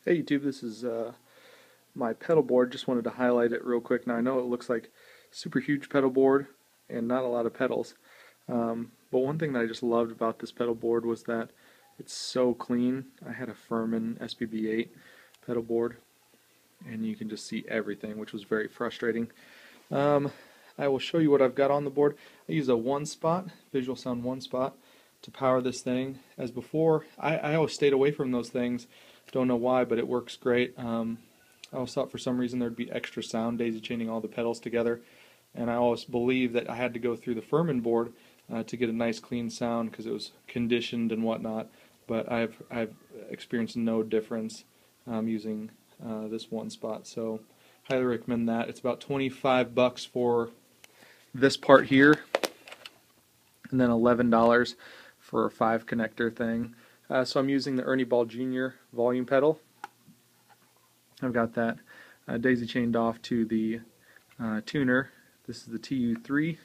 Hey YouTube, this is my pedal board. Just wanted to highlight it real quick. Now I know it looks like super huge pedal board and not a lot of pedals, but one thing that I just loved about this pedal board was that it's so clean. I had a Furman SPB8 pedal board and you can just see everything, which was very frustrating. I will show you what I've got on the board. I use a one spot, Visual Sound one spot, to power this thing. As before, I always stayed away from those things. Don't know why, but it works great. I always thought for some reason there'd be extra sound daisy chaining all the pedals together, and I always believed that I had to go through the Furman board to get a nice clean sound because it was conditioned and whatnot. But I've experienced no difference using this one spot, so highly recommend that. It's about $25 for this part here, and then $11 for a 5 connector thing. So I'm using the Ernie Ball JR volume pedal. I've got that daisy chained off to the tuner. This is the TU3.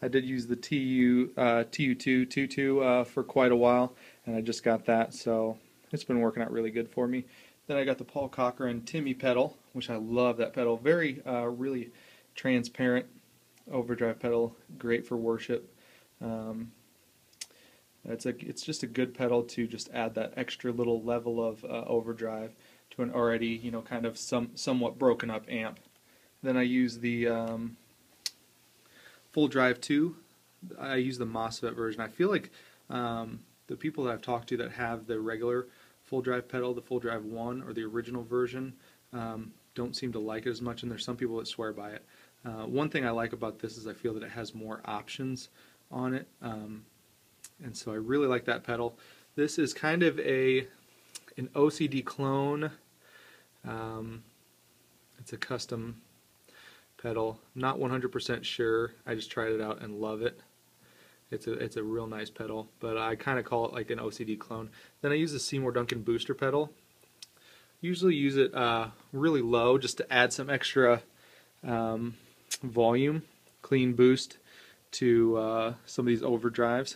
I did use the TU2 Tutu for quite a while, and I just got that, so it's been working out really good for me. Then I got the Paul Cochran Timmy pedal, which I love that pedal. Very, really transparent overdrive pedal, great for worship. It's just a good pedal to just add that extra little level of overdrive to an already, kind of somewhat broken up amp. Then I use the Fulldrive 2. I use the MOSFET version. I feel like the people that I've talked to that have the regular Fulldrive pedal, the Fulldrive 1 or the original version, don't seem to like it as much, and there's some people that swear by it. One thing I like about this is I feel that it has more options on it. And so I really like that pedal. This is kind of an OCD clone. It's a custom pedal. Not 100% sure. I just tried it out and love it. It's a real nice pedal, but I kind of call it like an OCD clone. Then I use the Seymour Duncan booster pedal. Usually use it really low just to add some extra volume, clean boost to some of these overdrives.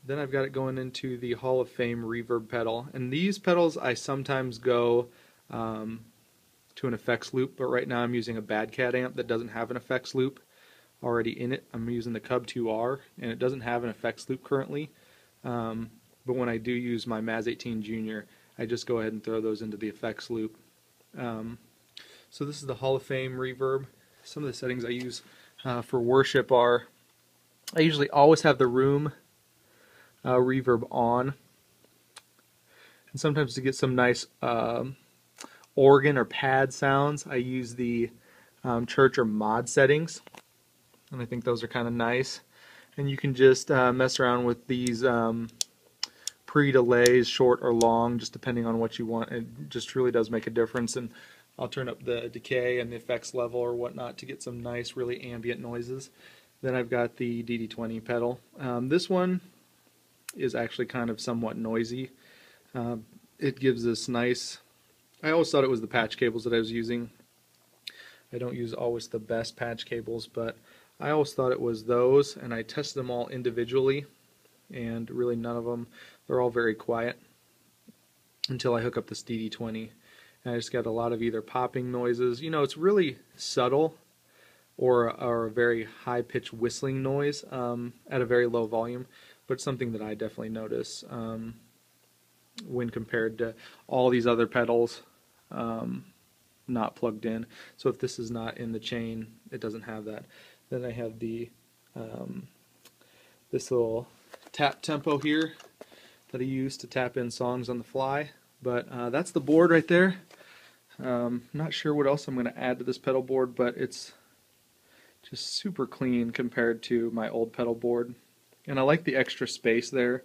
Then I've got it going into the Hall of Fame reverb pedal, and these pedals I sometimes go to an effects loop, but right now I'm using a Bad Cat amp that doesn't have an effects loop already in it. I'm using the Cub 2R, and it doesn't have an effects loop currently, but when I do use my Maz 18 Jr., I just go ahead and throw those into the effects loop. So this is the Hall of Fame reverb. Some of the settings I use for worship are, I usually always have the room reverb on, and sometimes to get some nice organ or pad sounds I use the church or mod settings, and I think those are kind of nice. And you can just mess around with these pre-delays, short or long, just depending on what you want. It just really does make a difference, and I'll turn up the decay and the effects level or whatnot to get some nice, really ambient noises. Then I've got the DD20 pedal. This one is actually kind of somewhat noisy. It gives this nice, I always thought it was the patch cables that I was using. I don't use always the best patch cables, but I always thought it was those, and I tested them all individually, and really none of them, they're all very quiet until I hook up this DD20. And I just got a lot of either popping noises, it's really subtle, or a very high-pitched whistling noise at a very low volume, but something that I definitely notice when compared to all these other pedals not plugged in. So if this is not in the chain, it doesn't have that. Then I have the this little tap tempo here that I use to tap in songs on the fly. But that's the board right there. Not sure what else I'm going to add to this pedal board, but it's just super clean compared to my old pedal board. And I like the extra space there,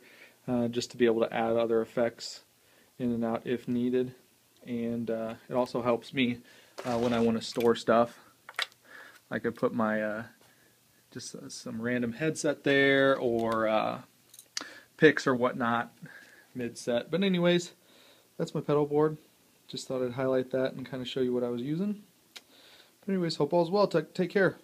just to be able to add other effects in and out if needed. And it also helps me when I want to store stuff. I could put my just some random headset there, or picks or whatnot mid-set. But anyways, that's my pedal board. Just thought I'd highlight that and kind of show you what I was using. But anyways, hope all's well. Take care.